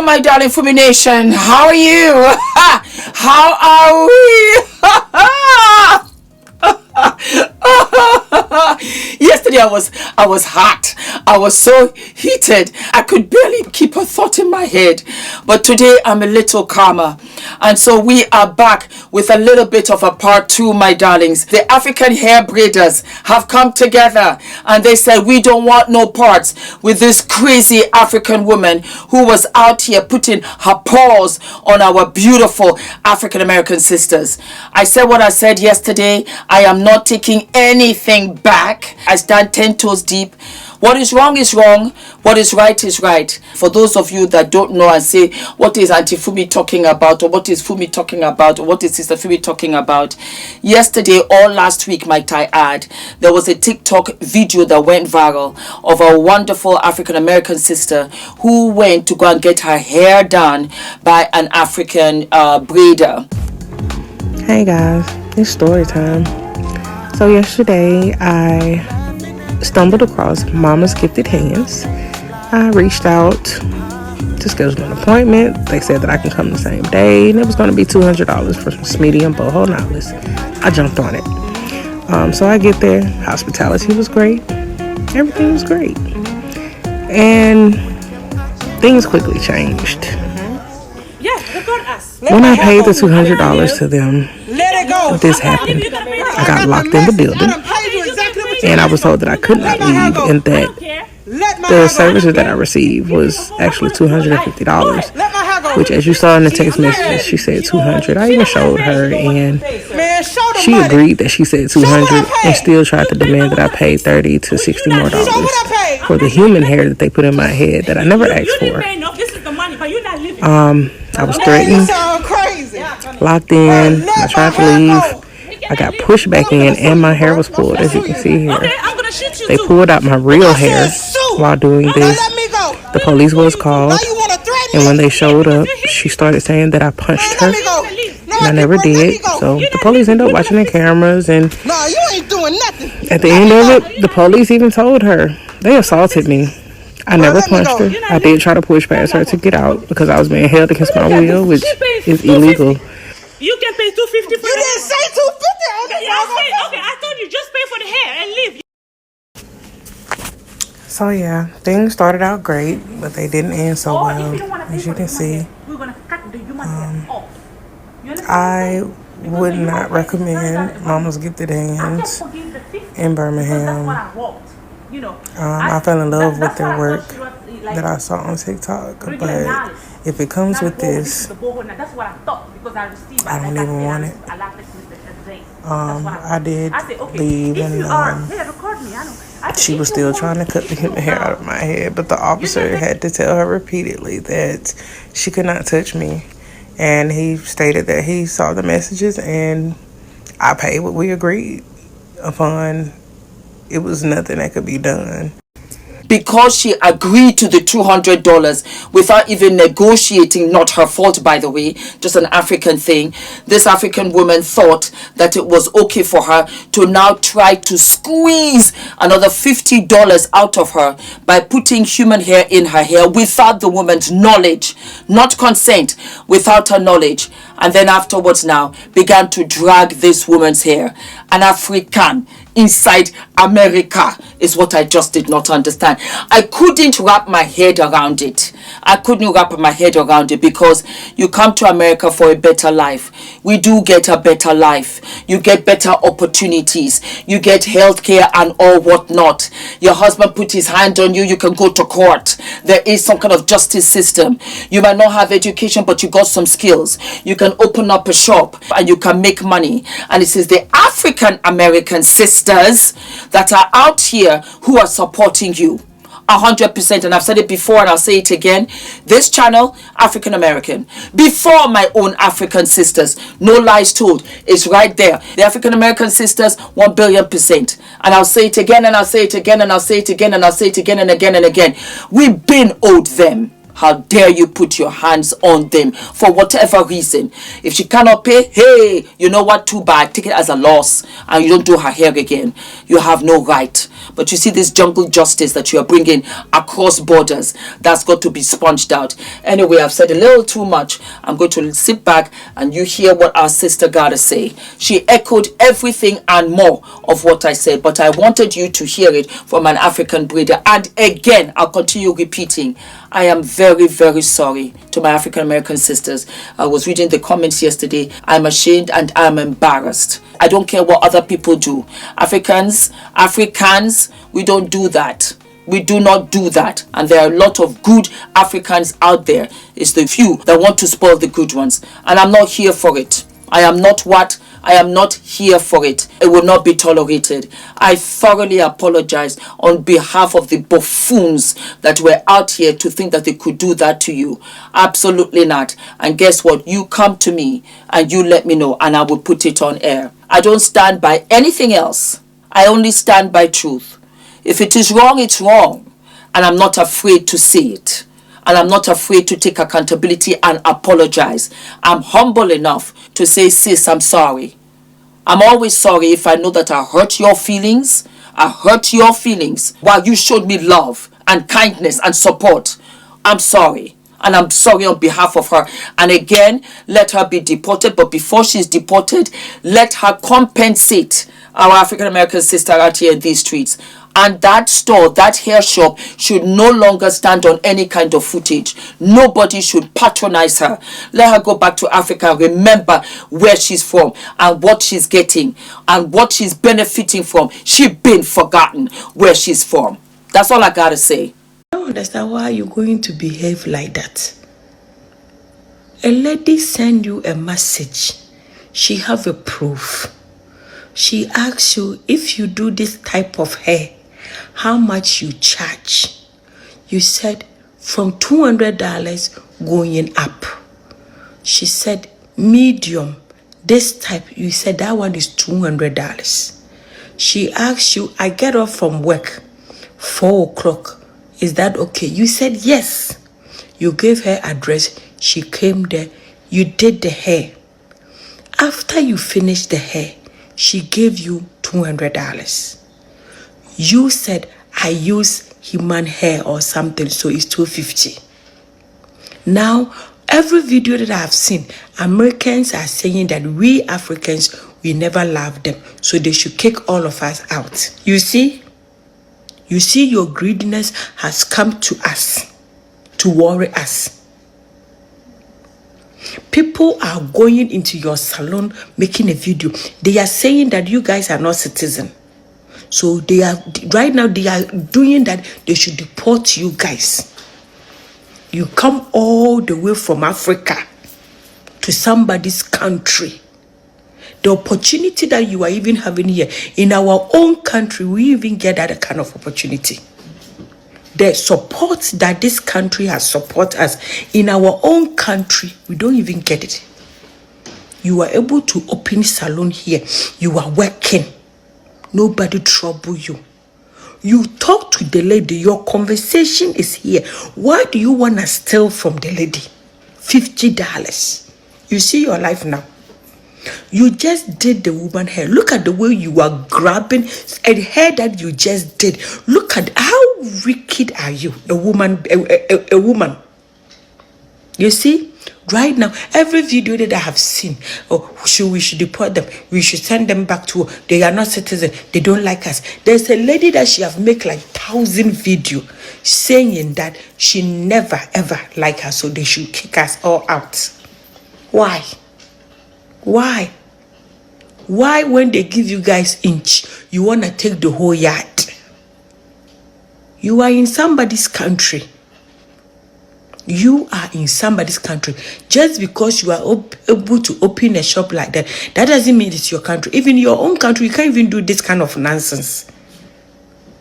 my darling Fumi Nation. How are you? How are we? Yesterday I was hot. I was so heated. I could barely keep a thought in my head. But today I'm a little calmer. And so we are back with a little bit of a part 2, my darlings. The African hair braiders have come together and they said we don't want no parts with this crazy African woman who was out here putting her paws on our beautiful African American sisters. I said what I said yesterday. I am not taking anything back. I stand 10 toes deep. What is wrong is wrong. What is right is right. For those of you that don't know and say, what is Auntie Fumi talking about? Or what is Fumi talking about? Or what is Sister Fumi talking about? Yesterday or last week, might I add, there was a TikTok video that went viral of a wonderful African American sister who went to go and get her hair done by an African braider. Hey guys, it's story time. So yesterday I stumbled across Mama's Gifted Hands. I reached out to schedule an appointment. They said that I can come the same day and it was going to be $200 for some medium boho knotless. I jumped on it. So I get there. Hospitality was great. Everything was great. And things quickly changed. When I paid the $200 to them, this happened. I got locked in the building, and I was told that I could not leave, and that the services that I received was actually $250, which, as you saw in the text messages, she said $200. I even showed her, and she agreed that she said $200, and still tried to demand that I pay $30 to $60 more for the human hair that they put in my head that I never asked for. I was threatened, locked in. I tried to leave. I got pushed back in, and my hair was pulled, as you can see here. They pulled out my real hair while doing this. The police was called, and when they showed up, she started saying that I punched her, and I never did. So the police ended up watching the cameras, and at the end of it, the police even told her they assaulted me. I never punched her. I did try to push past her to get out because I was being held against my will, which is illegal. You can pay $250 for you didn't say $250. Okay, I thought you just pay for the hair and leave. So yeah, things started out great, but they didn't end so well. As you can see, I would not recommend Mama's Gifted Hands in Birmingham. I fell in love with their work that I saw on TikTok, but if it comes with this, I don't even want it. I did leave, and she was still trying to cut the human hair out of my head, but the officer had to tell her repeatedly that she could not touch me, and he stated that he saw the messages and I paid what we agreed upon. It was nothing that could be done. Because she agreed to the $200 without even negotiating, not her fault, by the way, just an African thing. This African woman thought that it was okay for her to now try to squeeze another $50 out of her by putting human hair in her hair without the woman's knowledge, not consent, without her knowledge. And then afterwards now began to drag this woman's hair. An African inside America is what I just did not understand. I couldn't wrap my head around it. I couldn't wrap my head around it because you come to America for a better life. We do get a better life. You get better opportunities. You get health care and all whatnot. Your husband put his hand on you, you can go to court. There is some kind of justice system. You might not have education, but you got some skills. You can open up a shop and you can make money. And it says the African American sisters that are out here who are supporting you 100%. And I've said it before and I'll say it again. This channel, African American, before my own African sisters, no lies told, is right there. The African American sisters, 1,000,000,000%. And I'll say it again, and I'll say it again, and I'll say it again, and I'll say it again and again and again. We've been owed them How dare you put your hands on them for whatever reason? If she cannot pay, hey, you know what? Too bad. Take it as a loss and you don't do her hair again. You have no right. But you see this jungle justice that you are bringing across borders, that's got to be sponged out. Anyway, I've said a little too much. I'm going to sit back and you hear what our sister got to say. She echoed everything and more of what I said, but I wanted you to hear it from an African braider. And again, I'll continue repeating, I am very, very sorry to my African American sisters. I was reading the comments yesterday. I'm ashamed and I'm embarrassed. I don't care what other people do. Africans, we don't do that. We do not do that. And there are a lot of good Africans out there. It's the few that want to spoil the good ones. And I'm not here for it. I am not here for it. It will not be tolerated. I thoroughly apologize on behalf of the buffoons that were out here to think that they could do that to you. Absolutely not. And guess what? You come to me and you let me know and I will put it on air. I don't stand by anything else. I only stand by truth. If it is wrong, it's wrong. And I'm not afraid to say it. And I'm not afraid to take accountability and apologize. I'm humble enough to say, sis, I'm sorry. I'm always sorry if I know that I hurt your feelings. I hurt your feelings while you showed me love and kindness and support. I'm sorry. And I'm sorry on behalf of her. And again, let her be deported. But before she's deported, let her compensate our African American sister out here in these streets. And that store, that hair shop, should no longer stand on any kind of footage. Nobody should patronize her. Let her go back to Africa and remember where she's from and what she's getting and what she's benefiting from. She's been forgotten where she's from. That's all I gotta say. I don't understand why you're going to behave like that. A lady send you a message. She have a proof. She asks you, if you do this type of hair, how much you charge? You said from $200 going up. She said medium, this type. You said that one is $200. She asked you, I get off from work 4 o'clock. Is that okay? You said yes. You gave her address. She came there. You did the hair. After you finished the hair, she gave you $200. You said, I use human hair or something, so it's $250. Now, every video that I've seen, Americans are saying that we Africans, we never love them, so they should kick all of us out. You see your greediness has come to us to worry us. People are going into your salon making a video. They are saying that you guys are not citizens. So they are right now they are doing that. They should deport you guys. You come all the way from Africa to somebody's country. The opportunity that you are even having here in our own country, we even get that kind of opportunity. The support that this country has supported us in our own country, we don't even get it. You are able to open salon here. You are working. Nobody trouble you. You talk to the lady. Your conversation is here. Why do you want to steal from the lady? $50. You see your life now. You just did the woman hair. Look at the way you are grabbing and hair that you just did. Look at how wicked are you, a woman. You see, right now, every video that I have seen, we should deport them. We should send them back to. They are not citizens. They don't like us. There's a lady that she have make like 1,000 video saying that she never ever like us, so they should kick us all out. Why? Why when they give you guys inch, you want to take the whole yard? You are in somebody's country. You are in somebody's country. Just because you are able to open a shop like that, that doesn't mean it's your country. Even your own country, you can't even do this kind of nonsense.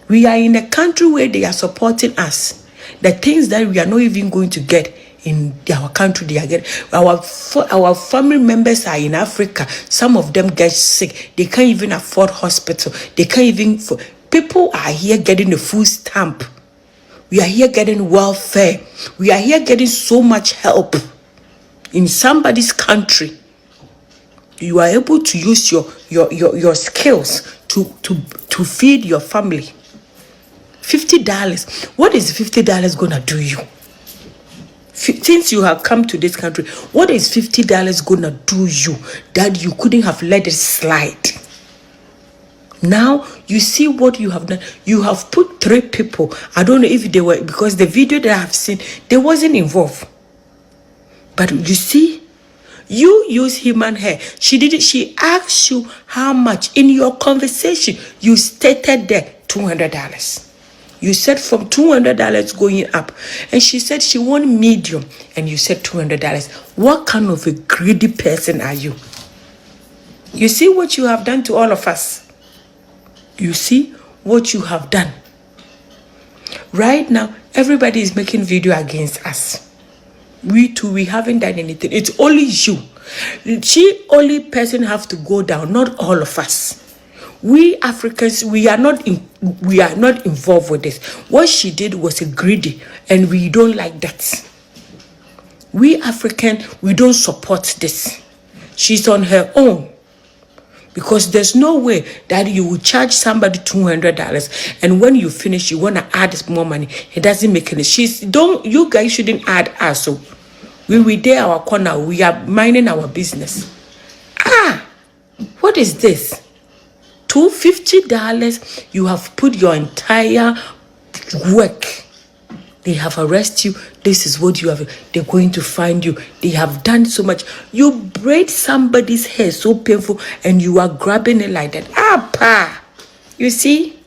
We are in a country where they are supporting us. The things that we are not even going to get in our country, they are getting. Our family members are in Africa. Some of them get sick. They can't even afford hospital. They can't even. People are here getting the food stamp. We are here getting welfare. We are here getting so much help. In somebody's country, you are able to use your skills to feed your family. $50. What is $50 gonna do you? Since you have come to this country, what is $50 gonna do you that you couldn't have let it slide? Now you see what you have done. You have put 3 people. I don't know if they were, because the video that I have seen, they wasn't involved. But you see, you use human hair. She did it. She asked you how much in your conversation. You stated there $200. You said from $200 going up, and she said she want medium, and you said $200. What kind of a greedy person are you? You see what you have done to all of us. You see what you have done. Right now, everybody is making video against us. We too, we haven't done anything. It's only you. She only person have to go down, not all of us. We Africans, we are not involved with this. What she did was a greedy, and we don't like that. We African, we don't support this. She's on her own. Because there's no way that you will charge somebody $200, and when you finish, you want to add more money. It doesn't make any sense. You guys shouldn't add us. So we there our corner. We are minding our business. What is this? $250. You have put your entire work. They have arrested you. This is what you have. They're going to find you. They have done so much. You braid somebody's hair so painful, and you are grabbing it like that. Pa. You see?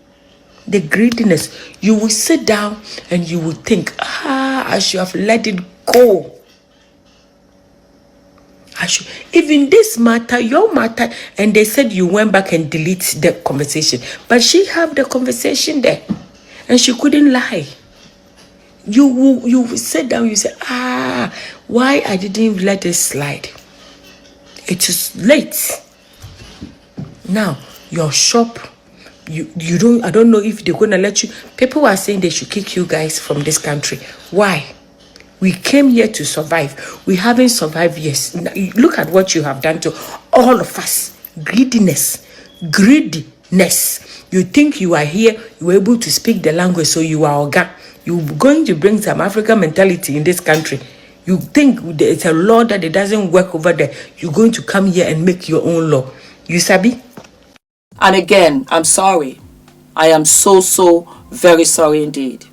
The greediness. You will sit down and you will think, I should have let it go. Even this matter, your matter, and they said you went back and delete the conversation. But she have the conversation there, and she couldn't lie. You sit down, you say, why I didn't let it slide? It is late. Now, your shop, I don't know if they're going to let you. People are saying they should kick you guys from this country. Why? We came here to survive. We haven't survived yet. Look at what you have done to all of us. Greediness. You think you are here, you are able to speak the language, so you are Oga. You're going to bring some African mentality in this country. You think it's a law that it doesn't work over there. You're going to come here and make your own law. You sabi? And again, I'm sorry. I am so very sorry indeed.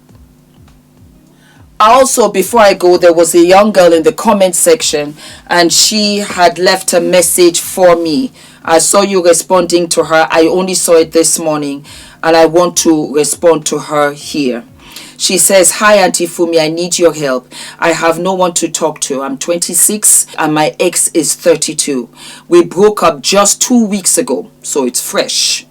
Also, before I go, there was a young girl in the comment section, and she had left a message for me. I saw you responding to her. I only saw it this morning, and I want to respond to her here. She says, "Hi, Auntie Fumi, I need your help. I have no one to talk to. I'm 26 and my ex is 32. We broke up just 2 weeks ago, so it's fresh.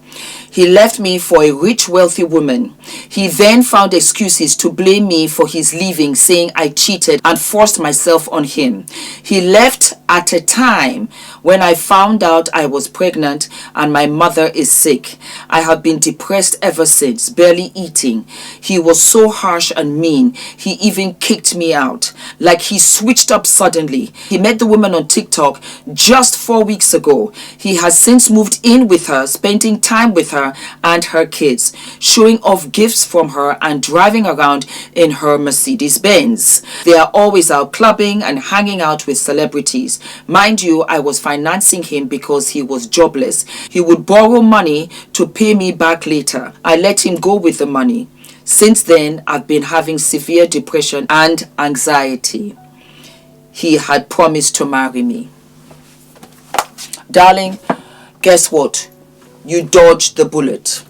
He left me for a rich, wealthy woman. He then found excuses to blame me for his leaving, saying I cheated and forced myself on him. He left at a time when I found out I was pregnant and my mother is sick. I have been depressed ever since, barely eating. He was so harsh and mean. He even kicked me out. Like he switched up suddenly. He met the woman on TikTok just 4 weeks ago. He has since moved in with her, spending time with her and her kids, showing off gifts from her and driving around in her Mercedes Benz. They are always out clubbing and hanging out with celebrities. Mind you, I was financing him because he was jobless. He would borrow money to pay me back later. I let him go with the money. Since then, I've been having severe depression and anxiety. He had promised to marry me." Darling, guess what? You dodged the bullet.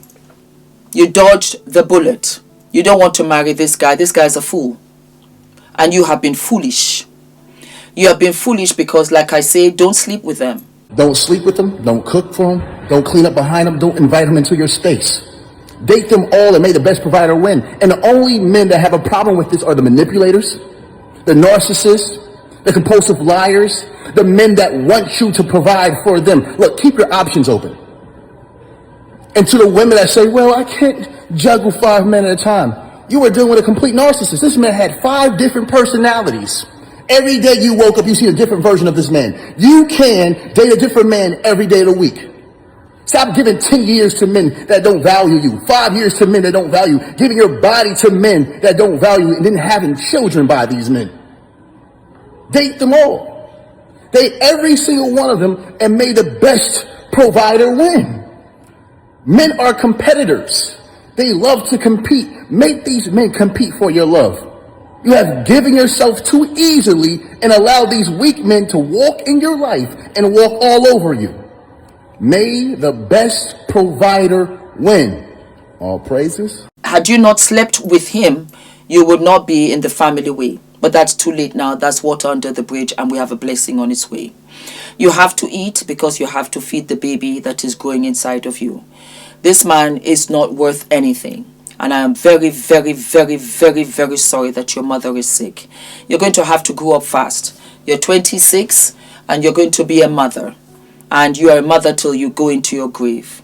You dodged the bullet. You don't want to marry this guy. This guy's a fool. And you have been foolish. You have been foolish because, like I say, don't sleep with them. Don't sleep with them. Don't cook for them. Don't clean up behind them. Don't invite them into your space. Date them all and may the best provider win. And the only men that have a problem with this are the manipulators, the narcissists, the compulsive liars, the men that want you to provide for them. Look, keep your options open. And to the women that say, well, I can't juggle 5 men at a time. You were dealing with a complete narcissist. This man had 5 different personalities. Every day you woke up, you see a different version of this man. You can date a different man every day of the week. Stop giving 10 years to men that don't value you, 5 years to men that don't value you, giving your body to men that don't value you, and then having children by these men. Date them all. Date every single one of them and may the best provider win. Men are competitors. They love to compete. Make these men compete for your love. You have given yourself too easily and allowed these weak men to walk in your life and walk all over you. May the best provider win. All praises. Had you not slept with him, you would not be in the family way. But that's too late now. That's water under the bridge, and we have a blessing on its way. You have to eat because you have to feed the baby that is growing inside of you. This man is not worth anything. And I am very, very, very, very, very sorry that your mother is sick. You're going to have to grow up fast. You're 26 and you're going to be a mother. And you are a mother till you go into your grave.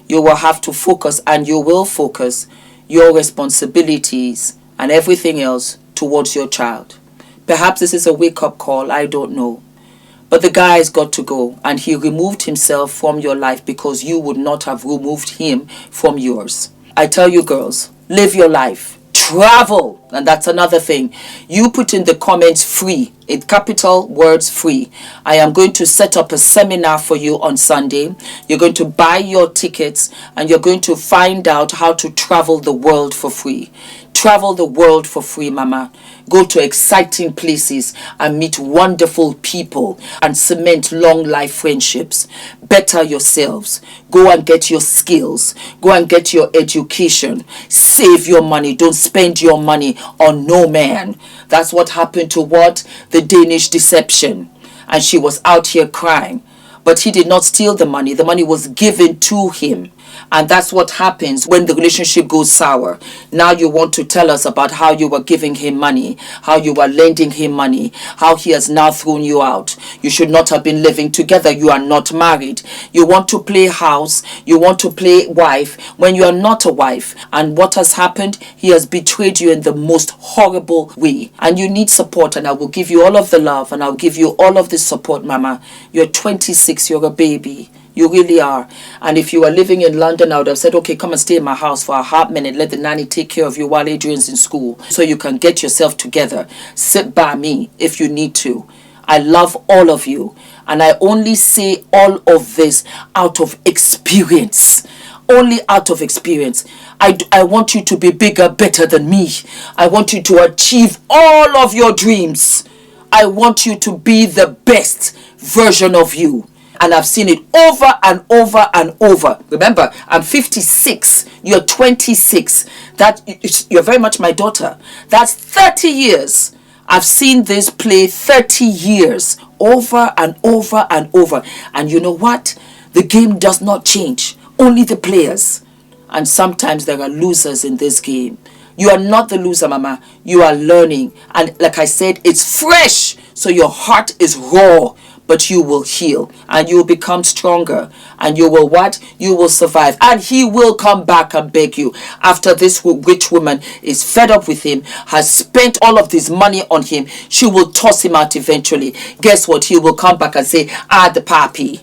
You will have to focus, and you will focus your responsibilities and everything else towards your child. Perhaps this is a wake-up call, I don't know. But the guy has got to go, and he removed himself from your life because you would not have removed him from yours. I tell you girls, live your life. Travel. And that's another thing. You put in the comments free. In capital words, free. I am going to set up a seminar for you on Sunday. You're going to buy your tickets and you're going to find out how to travel the world for free. Travel the world for free, mama. Go to exciting places and meet wonderful people and cement long life friendships. Better yourselves. Go and get your skills. Go and get your education. Save your money. Don't spend your money on no man. That's what happened to what? The Danish deception. And she was out here crying. But he did not steal the money. The money was given to him. And that's what happens when the relationship goes sour. Now you want to tell us about how you were giving him money, how you were lending him money, how he has now thrown you out. You should not have been living together. You are not married. You want to play house. You want to play wife when you are not a wife. And what has happened? He has betrayed you in the most horrible way. And you need support, and I will give you all of the love and I'll give you all of the support, mama. You're 26. You're a baby. You really are. And if you were living in London, I would have said, okay, come and stay in my house for a hot minute. Let the nanny take care of you while Adrian's in school so you can get yourself together. Sit by me if you need to. I love all of you. And I only say all of this out of experience. Only out of experience. I want you to be bigger, better than me. I want you to achieve all of your dreams. I want you to be the best version of you. And I've seen it over and over and over. Remember, I'm 56. You're 26. You're very much my daughter. That's 30 years. I've seen this play 30 years. Over and over and over. And you know what? The game does not change. Only the players. And sometimes there are losers in this game. You are not the loser, mama. You are learning. And like I said, it's fresh. So your heart is raw. But you will heal and you will become stronger and you will what? You will survive. And he will come back and beg you after this rich woman is fed up with him, has spent all of this money on him. She will toss him out eventually. Guess what? He will come back and say, the papi.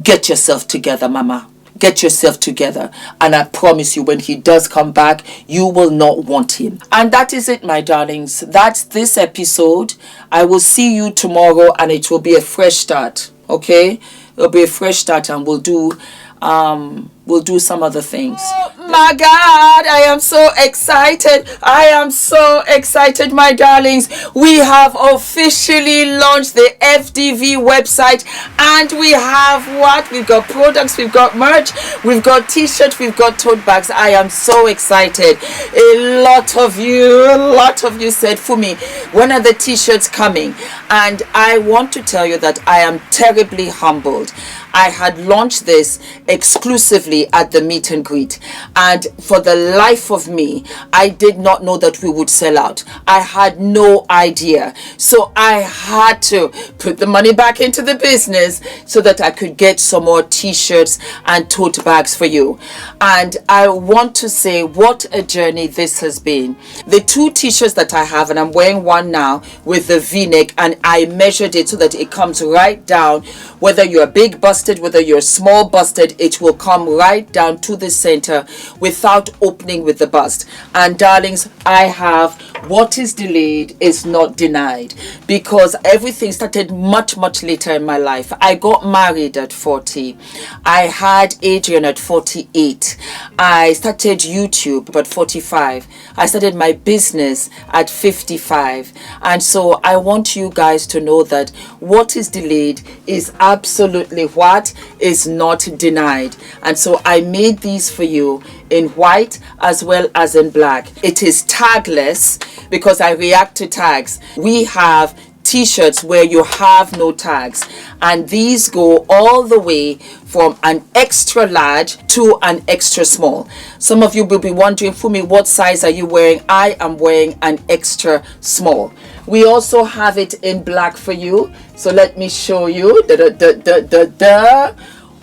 Get yourself together, mama. Get yourself together. And I promise you, when he does come back, you will not want him. And that is it, my darlings. That's this episode. I will see you tomorrow and it will be a fresh start. Okay? It'll be a fresh start and we'll do some other things. Oh my God, I am so excited. I am so excited, my darlings. We have officially launched the FDV website and we have what? We've got products, we've got merch, we've got t-shirts, we've got tote bags. I am so excited. A lot of you said, Fumi, when are the t-shirts coming? And I want to tell you that I am terribly humbled. I had launched this exclusively at the meet and greet, and for the life of me, I did not know that we would sell out. I had no idea. So I had to put the money back into the business so that I could get some more t-shirts and tote bags for you. And I want to say what a journey this has been. The 2 t-shirts that I have, and I'm wearing one now with the v-neck, and I measured it so that it comes right down. Whether you're big busted, whether you're small busted, it will come right down to the center without opening with the bust. And darlings, I have what is delayed is not denied, because everything started much later in my life. I got married at 40. I had Adrian at 48. I started YouTube at 45. I started my business at 55. And so I want you guys to know that what is delayed is absolutely what is not denied. And so I made these for you in white as well as in black. It is tagless because I react to tags. We have t-shirts where you have no tags, and these go all the way from an extra large to an extra small. Some of you will be wondering, Fumi, what size are you wearing? I am wearing an extra small. We also have it in black for you, so let me show you.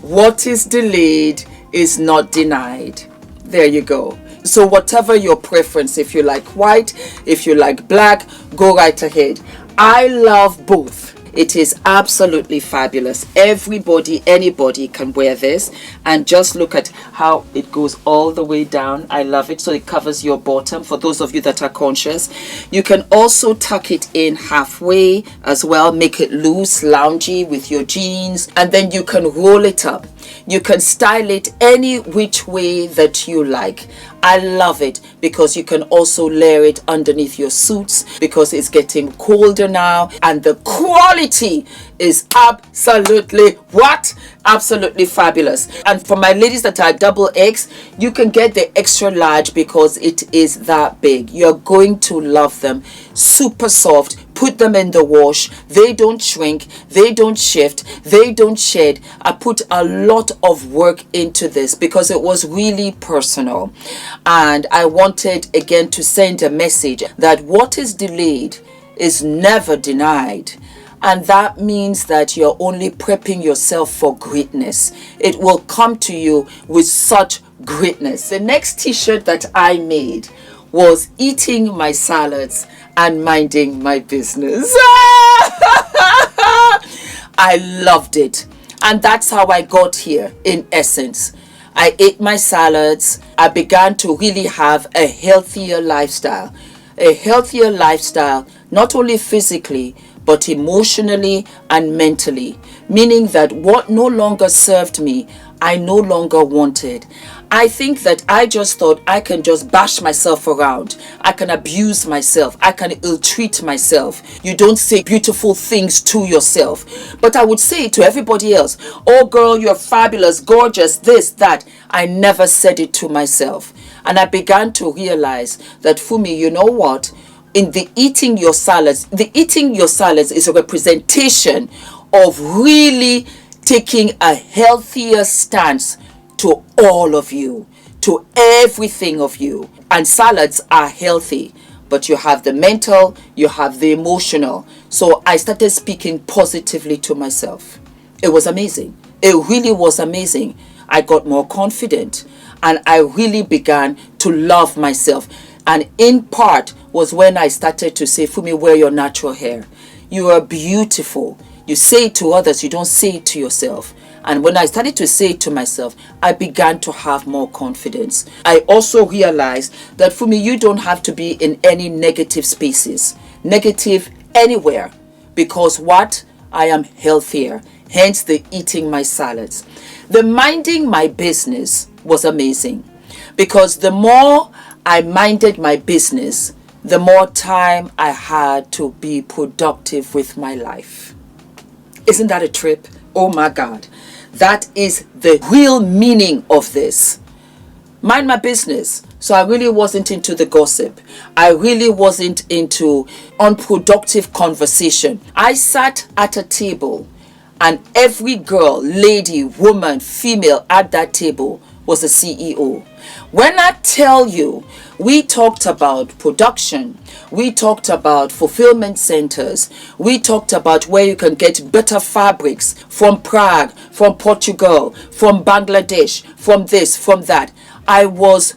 What is delayed is not denied. There you go. So whatever your preference, if you like white, if you like black, go right ahead. I love both. It is absolutely fabulous. Everybody, anybody can wear this, and just look at how it goes all the way down. I love it. So it covers your bottom for those of you that are conscious. You can also tuck it in halfway as well, make it loose, loungy with your jeans, and then you can roll it up. You can style it any which way that you like. I love it because you can also layer it underneath your suits because it's getting colder now, and the quality is absolutely what? Absolutely fabulous. And for my ladies that are double X, you can get the extra large because it is that big. You're going to love them. Super soft. Put them in the wash. They don't shrink. They don't shift. They don't shed. I put a lot of work into this because it was really personal. And I wanted again to send a message that what is delayed is never denied. And that means that you're only prepping yourself for greatness. It will come to you with such greatness. The next t-shirt that I made was eating my salads and minding my business. I loved it. And that's how I got here in essence. I ate my salads. I began to really have a healthier lifestyle. A healthier lifestyle, not only physically, but emotionally and mentally. Meaning that what no longer served me, I no longer wanted. I think that I just thought I can just bash myself around. I can abuse myself. I can ill-treat myself. You don't say beautiful things to yourself. But I would say it to everybody else. Oh girl, you're fabulous, gorgeous, this, that. I never said it to myself. And I began to realize that, Fumi, you know what? In the eating your salads is a representation of really taking a healthier stance to all of you, to everything of you. And salads are healthy, but you have the mental, you have the emotional. So I started speaking positively to myself. It was amazing. It really was amazing. I got more confident and I really began to love myself. And in part was when I started to say, Fumi, wear your natural hair. You are beautiful. You say it to others, you don't say it to yourself. And when I started to say it to myself, I began to have more confidence. I also realized that for me, you don't have to be in any negative spaces, negative anywhere, because what? I am healthier. Hence the eating my salads. The minding my business was amazing, because the more I minded my business, the more time I had to be productive with my life. Isn't that a trip? Oh my God. That is the real meaning of this. Mind my business. So I really wasn't into the gossip. I really wasn't into unproductive conversation. I sat at a table And every girl, lady, woman, female at that table was a CEO. When I tell you, we talked about production, we talked about fulfillment centers, we talked about where you can get better fabrics from Prague, from Portugal, from Bangladesh, from this, from that. I was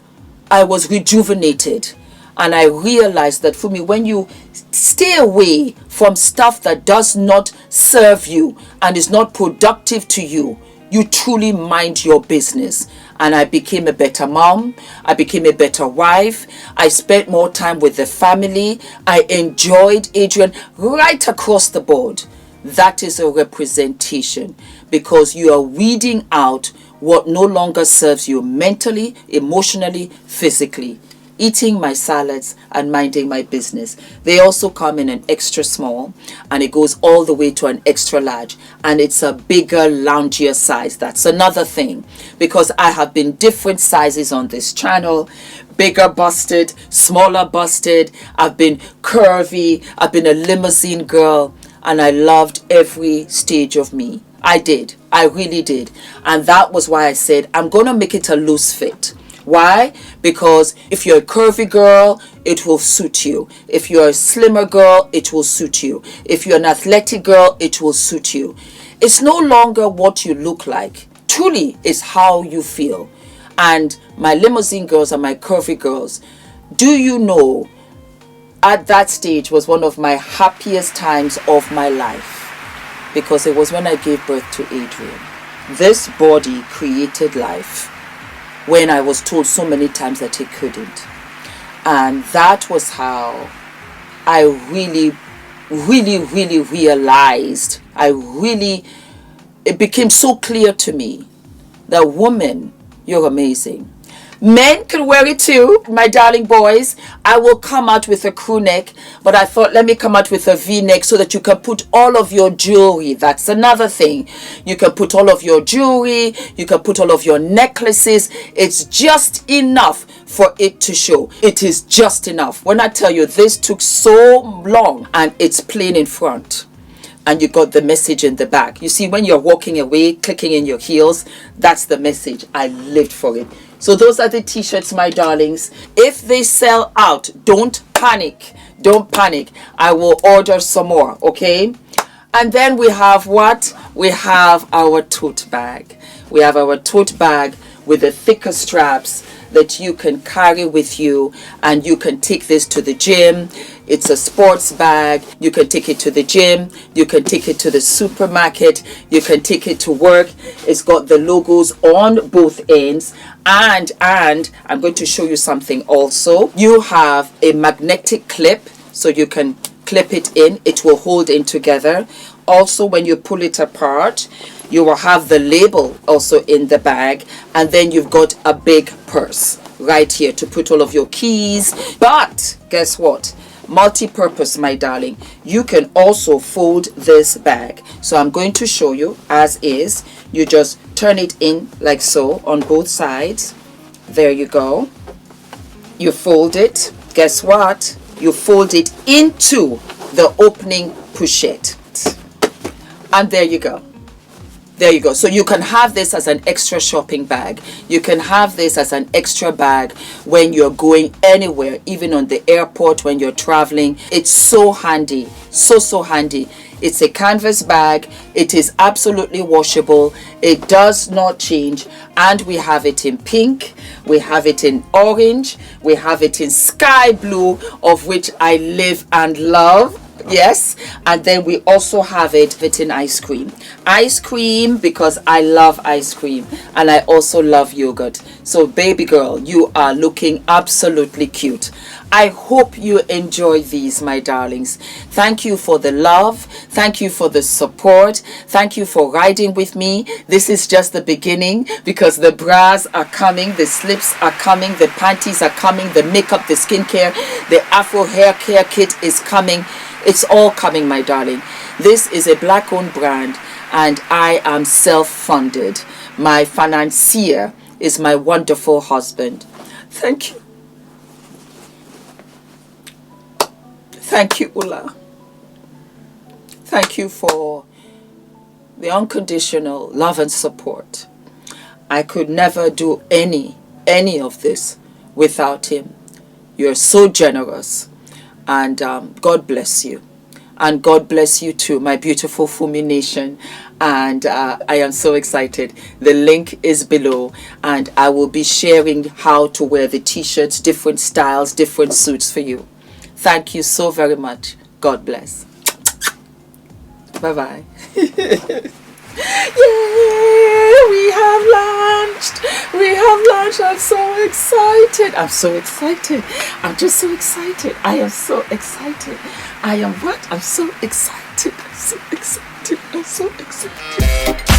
rejuvenated. And I realized that, Fumi, when you stay away from stuff that does not serve you and is not productive to you, you truly mind your business. And I became a better mom. I became a better wife. I spent more time with the family. I enjoyed Adrian right across the board. That is a representation, because you are weeding out what no longer serves you mentally, emotionally, physically. Eating my salads and minding my business. They also come in an extra small, and it goes all the way to an extra large, and it's a bigger, loungier size. That's another thing, because I have been different sizes on this channel. Bigger busted, smaller busted. I've been curvy. I've been a limousine girl, and I loved every stage of me. I did. I really did. And that was why I said I'm going to make it a loose fit. Why? Because if you're a curvy girl, it will suit you. If you're a slimmer girl, it will suit you. If you're an athletic girl, it will suit you. It's no longer what you look like. Truly, it's how you feel. And my limousine girls and my curvy girls, do you know, at that stage was one of my happiest times of my life, because it was when I gave birth to Adrian. This body created life when I was told so many times that it couldn't. And that was how I really realized, it became so clear to me that, woman, you're amazing. Men can wear it too, my darling boys. I will come out with a crew neck, but I thought, let me come out with a V-neck so that you can put all of your jewelry. That's another thing. You can put all of your jewelry, you can put all of your necklaces. It's just enough for it to show. It is just enough. When I tell you, this took so long, and it's plain in front, and you got the message in the back. You see, when you're walking away, clicking in your heels, that's the message. I lived for it. So those are the t-shirts, my darlings. If they sell out, don't panic. Don't panic. I will order some more, okay? And then we have what? We have our tote bag. We have our tote bag with the thicker straps that you can carry with you, and you can take this to the gym. It's a sports bag. You can take it to the gym. You can take it to the supermarket. You can take it to work. It's got the logos on both ends. And I'm going to show you something also. You have a magnetic clip, so you can clip it in. It will hold in together. Also, when you pull it apart, you will have the label also in the bag, and then you've got a big purse right here to put all of your keys. But guess what? Multi-purpose, my darling. You can also fold this bag. So I'm going to show you as is. You just turn it in like so on both sides. There you go. You fold it. Guess what? You fold it into the opening pochette. And there you go. There you go. So you can have this as an extra shopping bag. You can have this as an extra bag when you're going anywhere, even on the airport, when you're traveling. It's so handy. So handy. It's a canvas bag. It is absolutely washable. It does not change. And we have it in pink. We have it in orange. We have it in sky blue, of which I live and love. Yes. And then we also have it in ice cream. Ice cream, because I love ice cream, and I also love yogurt. So baby girl, you are looking absolutely cute. I hope you enjoy these, my darlings. Thank you for the love. Thank you for the support. Thank you for riding with me. This is just the beginning, because the bras are coming, the slips are coming, the panties are coming, the makeup, the skincare, the Afro hair care kit is coming. It's all coming, my darling. This is a black-owned brand, and I am self-funded. My financier is my wonderful husband. Thank you. Thank you, Ula. Thank you for the unconditional love and support. I could never do any of this without him. You're so generous, and God bless you. And God bless you too, my beautiful Fumi Nation. And I am so excited. The link is below, and I will be sharing how to wear the t-shirts, different styles, different suits for you. Thank you so very much. God bless. Bye-bye. Yay! We have launched. We have launched. I'm so excited. I'm so excited. I'm just so excited. I am so excited. I am what? I'm so excited. I'm so excited. I'm so excited.